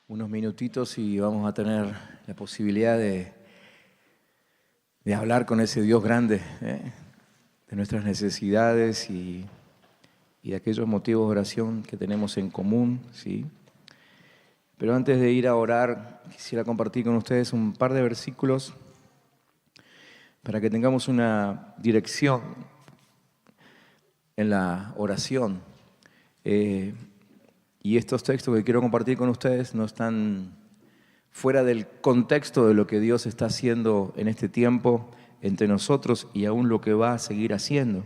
unos minutitos y vamos a tener la posibilidad de hablar con ese Dios grande, de nuestras necesidades y de aquellos motivos de oración que tenemos en común, ¿sí? Pero antes de ir a orar, quisiera compartir con ustedes un par de versículos para que tengamos una dirección en la oración. Y estos textos que quiero compartir con ustedes no están fuera del contexto de lo que Dios está haciendo en este tiempo entre nosotros y aún lo que va a seguir haciendo.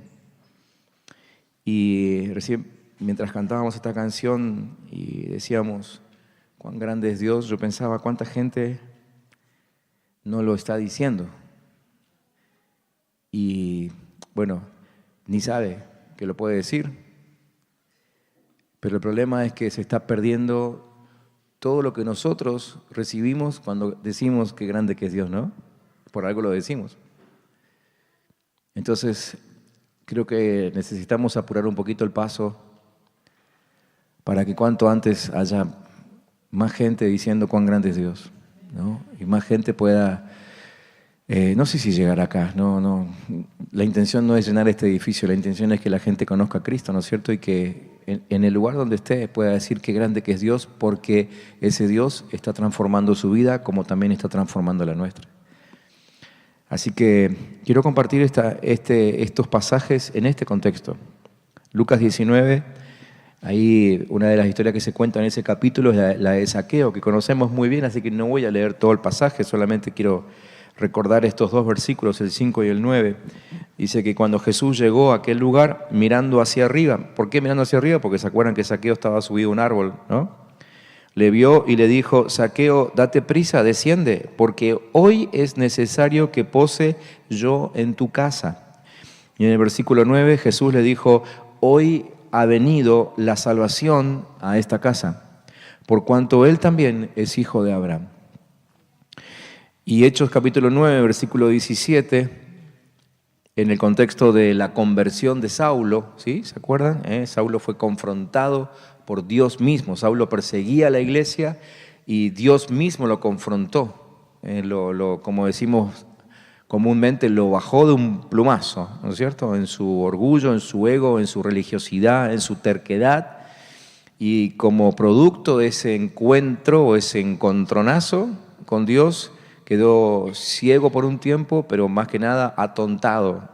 Y recién, mientras cantábamos esta canción y decíamos cuán grande es Dios, yo pensaba cuánta gente no lo está diciendo. Y bueno, ni sabe que lo puede decir. Pero el problema es que se está perdiendo todo lo que nosotros recibimos cuando decimos qué grande que es Dios, ¿no? Por algo lo decimos. Entonces, creo que necesitamos apurar un poquito el paso para que cuanto antes haya más gente diciendo cuán grande es Dios, ¿no? Y más gente pueda, no sé si llegar acá, no. La intención no es llenar este edificio, la intención es que la gente conozca a Cristo, ¿no es cierto? Y que en el lugar donde esté pueda decir qué grande que es Dios, porque ese Dios está transformando su vida como también está transformando la nuestra. Así que quiero compartir estos pasajes en este contexto. Lucas 19, ahí una de las historias que se cuenta en ese capítulo es la de Zaqueo, que conocemos muy bien, así que no voy a leer todo el pasaje, solamente quiero recordar estos dos versículos, el 5 y el 9. Dice que cuando Jesús llegó a aquel lugar mirando hacia arriba, ¿por qué mirando hacia arriba? Porque se acuerdan que Zaqueo estaba subido a un árbol, ¿no? Le vio y le dijo: Zaqueo, date prisa, desciende, porque hoy es necesario que pose yo en tu casa. Y en el versículo 9 Jesús le dijo: hoy ha venido la salvación a esta casa, por cuanto él también es hijo de Abraham. Y Hechos capítulo 9, versículo 17, en el contexto de la conversión de Saulo, ¿sí? ¿Se acuerdan? Saulo fue confrontado por Dios mismo. Saulo perseguía a la iglesia y Dios mismo lo confrontó. Como decimos comúnmente, lo bajó de un plumazo, ¿no es cierto? En su orgullo, en su ego, en su religiosidad, en su terquedad. Y como producto de ese encuentro o ese encontronazo con Dios, quedó ciego por un tiempo, pero más que nada atontado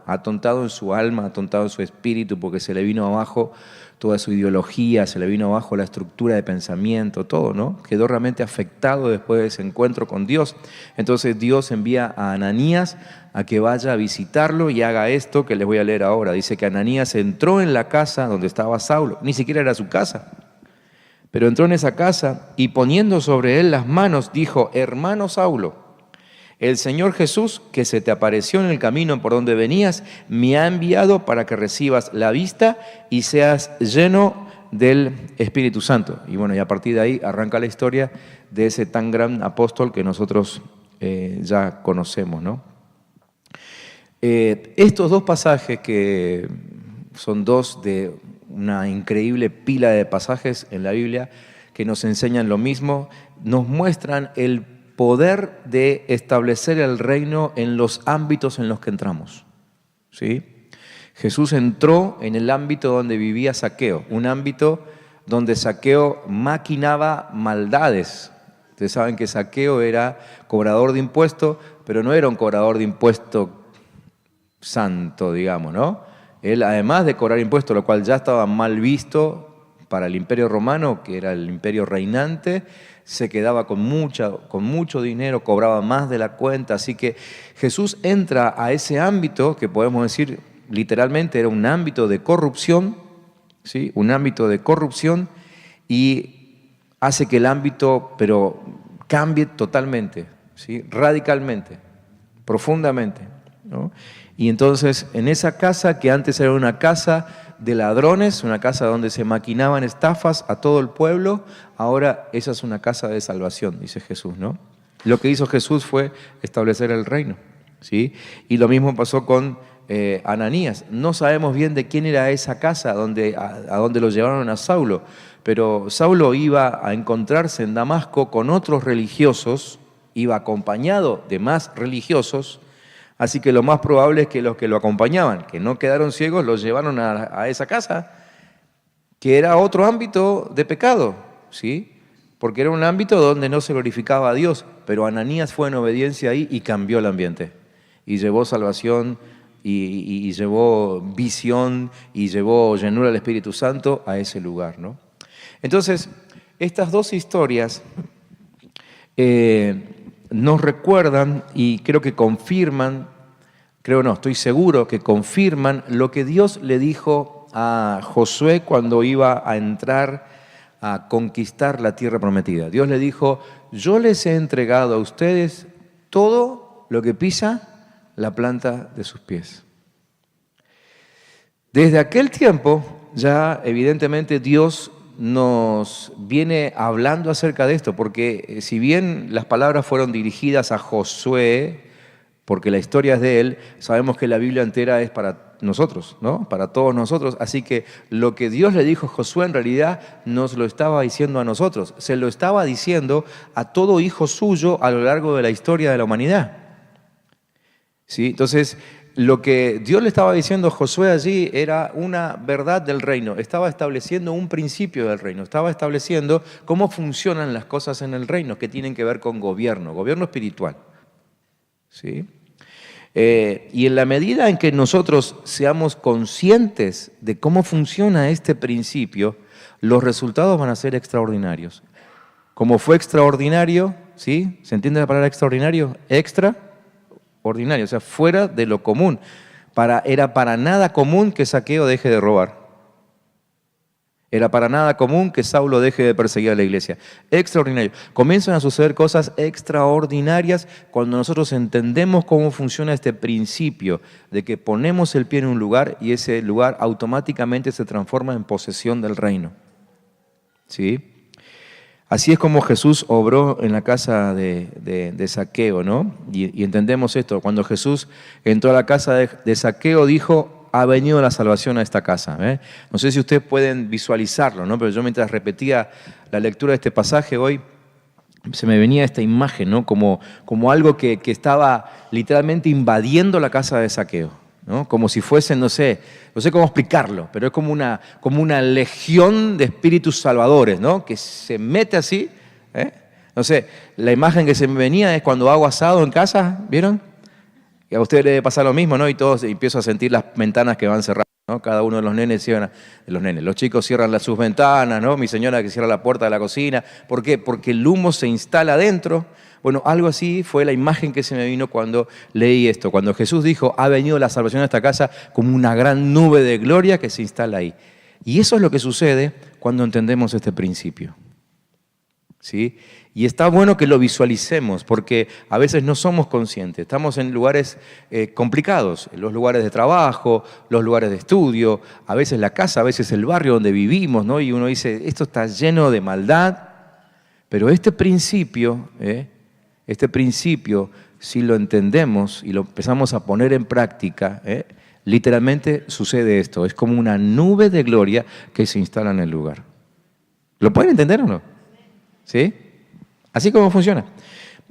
en su alma, atontado en su espíritu, porque se le vino abajo toda su ideología, se le vino abajo la estructura de pensamiento, todo, ¿no? Quedó realmente afectado después de ese encuentro con Dios. Entonces Dios envía a Ananías a que vaya a visitarlo y haga esto que les voy a leer ahora. Dice que Ananías entró en la casa donde estaba Saulo, ni siquiera era su casa, pero entró en esa casa y poniendo sobre él las manos dijo: hermano Saulo, el Señor Jesús, que se te apareció en el camino por donde venías, me ha enviado para que recibas la vista y seas lleno del Espíritu Santo. Y bueno, y a partir de ahí arranca la historia de ese tan gran apóstol que nosotros ya conocemos, ¿no? Estos dos pasajes, que son dos de una increíble pila de pasajes en la Biblia que nos enseñan lo mismo, nos muestran el poder de establecer el reino en los ámbitos en los que entramos, ¿sí? Jesús entró en el ámbito donde vivía Zaqueo, un ámbito donde Zaqueo maquinaba maldades. Ustedes saben que Zaqueo era cobrador de impuestos, pero no era un cobrador de impuestos santo, digamos, ¿no? Él, además de cobrar impuestos, lo cual ya estaba mal visto para el Imperio Romano, que era el imperio reinante, se quedaba con mucho dinero, cobraba más de la cuenta. Así que Jesús entra a ese ámbito que podemos decir literalmente era un ámbito de corrupción, ¿sí? Un ámbito de corrupción, y hace que el ámbito cambie totalmente, ¿sí? Radicalmente, profundamente, ¿no? Y entonces en esa casa, que antes era una casa de ladrones, una casa donde se maquinaban estafas a todo el pueblo, ahora esa es una casa de salvación, dice Jesús, ¿no? Lo que hizo Jesús fue establecer el reino, ¿sí? Y lo mismo pasó con Ananías. No sabemos bien de quién era esa casa a donde lo llevaron a Saulo, pero Saulo iba a encontrarse en Damasco con otros religiosos, iba acompañado de más religiosos, así que lo más probable es que los que lo acompañaban, que no quedaron ciegos, los llevaron a esa casa, que era otro ámbito de pecado, ¿sí? Porque era un ámbito donde no se glorificaba a Dios, pero Ananías fue en obediencia ahí y cambió el ambiente, y llevó salvación, y llevó visión, y llevó llenura del Espíritu Santo a ese lugar, ¿no? Entonces, estas dos historias nos recuerdan y creo que confirman, estoy seguro que confirman lo que Dios le dijo a Josué cuando iba a entrar a conquistar la tierra prometida. Dios le dijo, yo les he entregado a ustedes todo lo que pisa la planta de sus pies. Desde aquel tiempo, ya evidentemente Dios nos viene hablando acerca de esto, porque si bien las palabras fueron dirigidas a Josué, porque la historia es de él, sabemos que la Biblia entera es para nosotros, ¿no? Para todos nosotros. Así que lo que Dios le dijo a Josué en realidad nos lo estaba diciendo a nosotros. Se lo estaba diciendo a todo hijo suyo a lo largo de la historia de la humanidad. ¿Sí? Entonces, lo que Dios le estaba diciendo a Josué allí era una verdad del reino. Estaba estableciendo un principio del reino. Estaba estableciendo cómo funcionan las cosas en el reino que tienen que ver con gobierno espiritual. ¿Sí? Y en la medida en que nosotros seamos conscientes de cómo funciona este principio, los resultados van a ser extraordinarios. Como fue extraordinario, ¿sí? ¿Se entiende la palabra extraordinario? Extraordinario, o sea, fuera de lo común. Era para nada común que Zaqueo deje de robar. Era para nada común que Saulo deje de perseguir a la iglesia. Extraordinario. Comienzan a suceder cosas extraordinarias cuando nosotros entendemos cómo funciona este principio de que ponemos el pie en un lugar y ese lugar automáticamente se transforma en posesión del reino. ¿Sí? Así es como Jesús obró en la casa de Zaqueo, ¿no? Y entendemos esto. Cuando Jesús entró a la casa de Zaqueo, dijo, ha venido la salvación a esta casa. No sé si ustedes pueden visualizarlo, ¿no? Pero yo mientras repetía la lectura de este pasaje hoy, se me venía esta imagen, ¿no? Como algo que estaba literalmente invadiendo la casa de Zaqueo, ¿no? Como si fuesen, no sé cómo explicarlo, pero es como una legión de espíritus salvadores, ¿no? Que se mete así, No sé, la imagen que se me venía es cuando hago asado en casa, ¿vieron? Y a ustedes les debe pasar lo mismo, ¿no? Y todos empiezo a sentir las ventanas que van cerrando, ¿no? Cada uno de los nenes los chicos cierran sus ventanas, ¿no? Mi señora que cierra la puerta de la cocina. ¿Por qué? Porque el humo se instala adentro. Bueno, algo así fue la imagen que se me vino cuando leí esto. Cuando Jesús dijo, ha venido la salvación a esta casa, como una gran nube de gloria que se instala ahí. Y eso es lo que sucede cuando entendemos este principio. ¿Sí? Y está bueno que lo visualicemos porque a veces no somos conscientes. Estamos en lugares complicados, los lugares de trabajo, los lugares de estudio, a veces la casa, a veces el barrio donde vivimos, ¿no? Y uno dice, esto está lleno de maldad, pero este principio, si lo entendemos y lo empezamos a poner en práctica, literalmente sucede esto. Es como una nube de gloria que se instala en el lugar. ¿Lo pueden entender o no? ¿Sí? Así como funciona.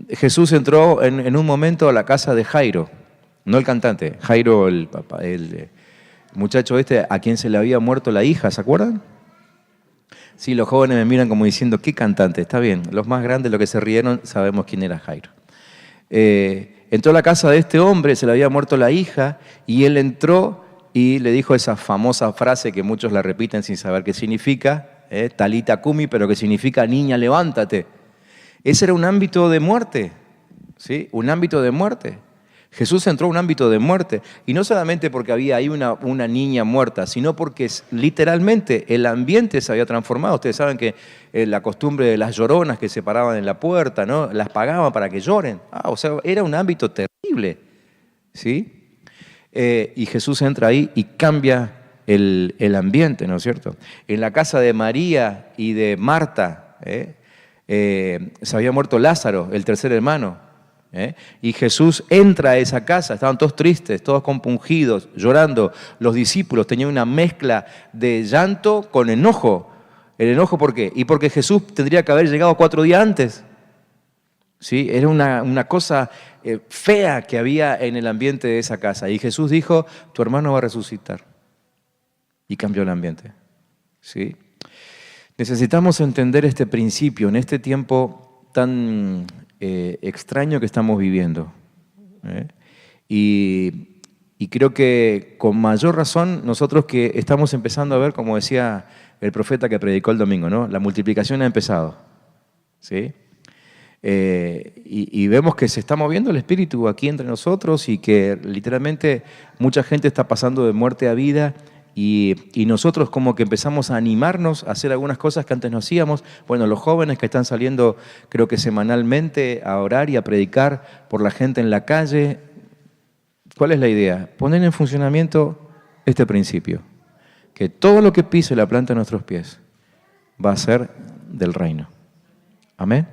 Jesús entró en un momento a la casa de Jairo, no el cantante, Jairo, el muchacho a quien se le había muerto la hija, ¿se acuerdan? Sí, los jóvenes me miran como diciendo, ¿qué cantante? Está bien, los más grandes, los que se rieron, sabemos quién era Jairo. Entró a la casa de este hombre, se le había muerto la hija, y él entró y le dijo esa famosa frase que muchos la repiten sin saber qué significa, Talita Kumi, pero que significa niña, levántate. Ese era un ámbito de muerte, ¿sí? Un ámbito de muerte. Jesús entró a un ámbito de muerte, y no solamente porque había ahí una niña muerta, sino porque literalmente el ambiente se había transformado. Ustedes saben que la costumbre de las lloronas que se paraban en la puerta, ¿no? Las pagaban para que lloren. O sea, era un ámbito terrible, ¿sí? Y Jesús entra ahí y cambia el ambiente, ¿no es cierto? En la casa de María y de Marta, se había muerto Lázaro, el tercer hermano. Y Jesús entra a esa casa, estaban todos tristes, todos compungidos, llorando. Los discípulos tenían una mezcla de llanto con enojo. ¿El enojo por qué? Y porque Jesús tendría que haber llegado 4 días antes. ¿Sí? Era una cosa fea que había en el ambiente de esa casa. Y Jesús dijo, tu hermano va a resucitar. Y cambió el ambiente. ¿Sí? Necesitamos entender este principio en este tiempo tan extraño que estamos viviendo. Y creo que con mayor razón nosotros que estamos empezando a ver, como decía el profeta que predicó el domingo, ¿no? La multiplicación ha empezado. ¿Sí? Y vemos que se está moviendo el Espíritu aquí entre nosotros y que literalmente mucha gente está pasando de muerte a vida y nosotros como que empezamos a animarnos a hacer algunas cosas que antes no hacíamos. Bueno, los jóvenes que están saliendo creo que semanalmente a orar y a predicar por la gente en la calle. ¿Cuál es la idea? Poner en funcionamiento este principio, que todo lo que pise la planta de nuestros pies va a ser del reino. Amén.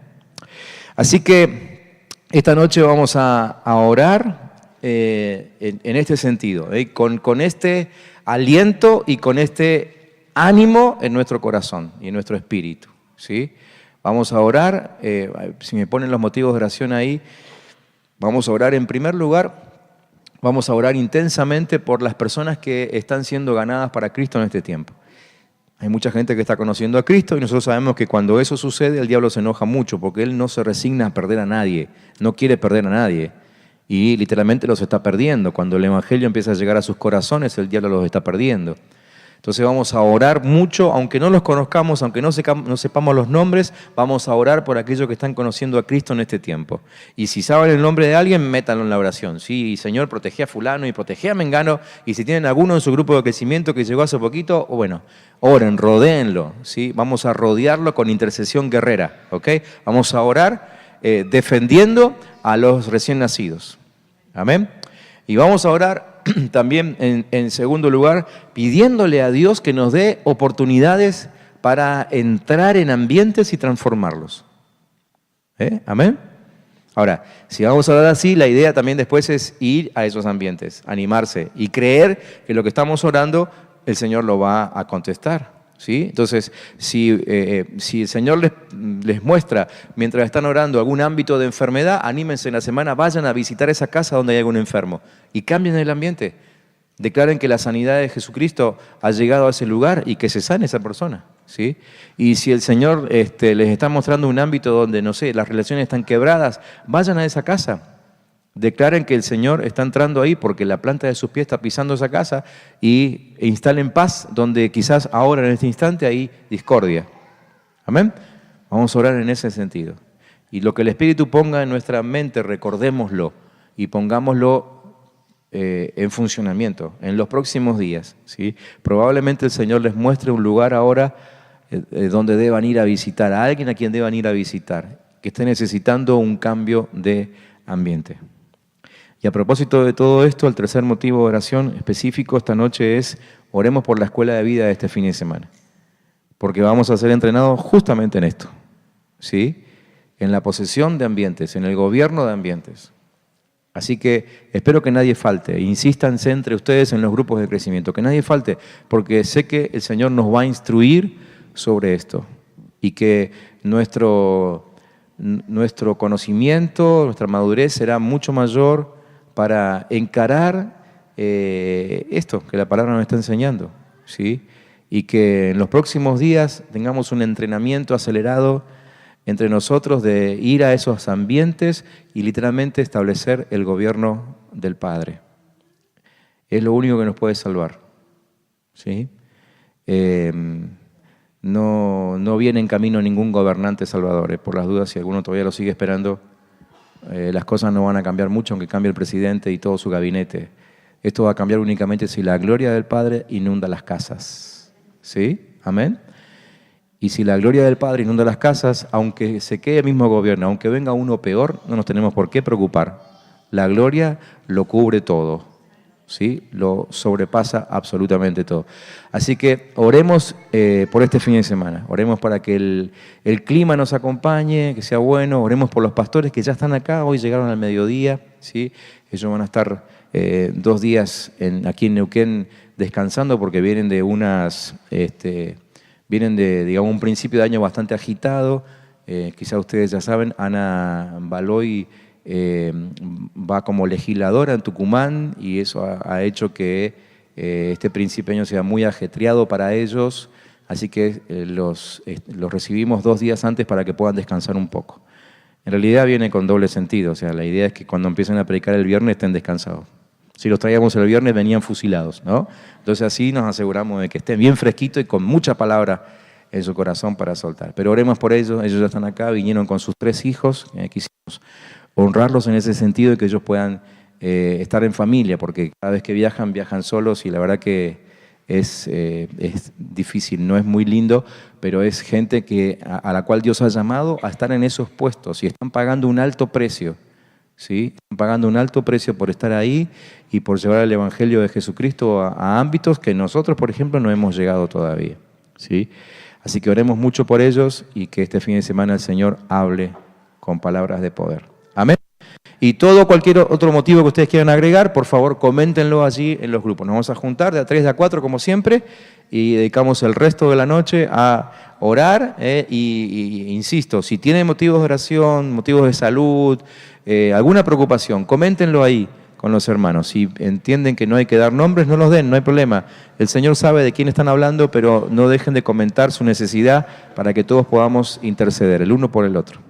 Así que esta noche vamos a orar en este sentido, con este aliento y con este ánimo en nuestro corazón y en nuestro espíritu. ¿Sí? Vamos a orar, si me ponen los motivos de oración ahí, vamos a orar en primer lugar, vamos a orar intensamente por las personas que están siendo ganadas para Cristo en este tiempo. Hay mucha gente que está conociendo a Cristo y nosotros sabemos que cuando eso sucede el diablo se enoja mucho porque él no se resigna a perder a nadie, no quiere perder a nadie y literalmente los está perdiendo. Cuando el evangelio empieza a llegar a sus corazones el diablo los está perdiendo. Entonces vamos a orar mucho, aunque no los conozcamos, aunque no sepamos los nombres, vamos a orar por aquellos que están conociendo a Cristo en este tiempo. Y si saben el nombre de alguien, métanlo en la oración. Sí, Señor, protege a fulano y protege a mengano. Y si tienen alguno en su grupo de crecimiento que llegó hace poquito, bueno, oren, rodéenlo. ¿Sí? Vamos a rodearlo con intercesión guerrera. ¿Ok? Vamos a orar defendiendo a los recién nacidos. Amén. Y vamos a orar también en segundo lugar, pidiéndole a Dios que nos dé oportunidades para entrar en ambientes y transformarlos. Amén. Ahora, si vamos a orar así, la idea también después es ir a esos ambientes, animarse y creer que lo que estamos orando, el Señor lo va a contestar. ¿Sí? Entonces, si el Señor les muestra, mientras están orando, algún ámbito de enfermedad, anímense en la semana, vayan a visitar esa casa donde hay algún enfermo y cambien el ambiente. Declaren que la sanidad de Jesucristo ha llegado a ese lugar y que se sane esa persona. ¿Sí? Y si el Señor les está mostrando un ámbito donde, no sé, las relaciones están quebradas, vayan a esa casa. Declaren que el Señor está entrando ahí porque la planta de sus pies está pisando esa casa e instalen paz donde quizás ahora en este instante hay discordia. Amén. Vamos a orar en ese sentido. Y lo que el Espíritu ponga en nuestra mente, recordémoslo y pongámoslo en funcionamiento en los próximos días. ¿Sí? Probablemente el Señor les muestre un lugar ahora donde deban ir a visitar, a alguien a quien deban ir a visitar, que esté necesitando un cambio de ambiente. Y a propósito de todo esto, el tercer motivo de oración específico esta noche es oremos por la escuela de vida de este fin de semana. Porque vamos a ser entrenados justamente en esto, ¿sí? En la posesión de ambientes, en el gobierno de ambientes. Así que espero que nadie falte. Insístanse entre ustedes en los grupos de crecimiento, que nadie falte, porque sé que el Señor nos va a instruir sobre esto y que nuestro conocimiento, nuestra madurez será mucho mayor para encarar esto que la palabra nos está enseñando, ¿sí? Y que en los próximos días tengamos un entrenamiento acelerado entre nosotros de ir a esos ambientes y literalmente establecer el gobierno del Padre. Es lo único que nos puede salvar, ¿sí? No viene en camino ningún gobernante salvador. Por las dudas, si alguno todavía lo sigue esperando, las cosas no van a cambiar mucho aunque cambie el presidente y todo su gabinete. Esto va a cambiar únicamente si la gloria del Padre inunda las casas. ¿Sí? Amén. Y si la gloria del Padre inunda las casas, aunque se quede el mismo gobierno, aunque venga uno peor, no nos tenemos por qué preocupar. La gloria lo cubre todo. ¿sí? Lo sobrepasa absolutamente todo. Así que oremos por este fin de semana, oremos para que el clima nos acompañe, que sea bueno, oremos por los pastores que ya están acá, hoy llegaron al mediodía, ¿sí? Ellos van a estar 2 días aquí en Neuquén descansando porque vienen de digamos, un principio de año bastante agitado. Quizá ustedes ya saben, Ana Baloy va como legisladora en Tucumán y eso ha hecho que este principio de año sea muy ajetreado para ellos, así que los recibimos 2 días antes para que puedan descansar un poco. En realidad viene con doble sentido, o sea, la idea es que cuando empiecen a predicar el viernes estén descansados. Si los traíamos el viernes venían fusilados, ¿no? Entonces así nos aseguramos de que estén bien fresquitos y con mucha palabra en su corazón para soltar. Pero oremos por ellos ya están acá, vinieron con sus 3 hijos, quisimos honrarlos en ese sentido y que ellos puedan estar en familia, porque cada vez que viajan solos y la verdad que es difícil, no es muy lindo, pero es gente a la cual Dios ha llamado a estar en esos puestos y están pagando un alto precio, ¿sí? Están pagando un alto precio por estar ahí y por llevar el Evangelio de Jesucristo a ámbitos que nosotros, por ejemplo, no hemos llegado todavía, ¿sí? Así que oremos mucho por ellos y que este fin de semana el Señor hable con palabras de poder. Amén. Y cualquier otro motivo que ustedes quieran agregar, por favor, coméntenlo allí en los grupos. Nos vamos a juntar de a 3, de a 4, como siempre, y dedicamos el resto de la noche a orar. Insisto, si tienen motivos de oración, motivos de salud, alguna preocupación, coméntenlo ahí con los hermanos. Si entienden que no hay que dar nombres, no los den, no hay problema. El Señor sabe de quién están hablando, pero no dejen de comentar su necesidad para que todos podamos interceder el uno por el otro.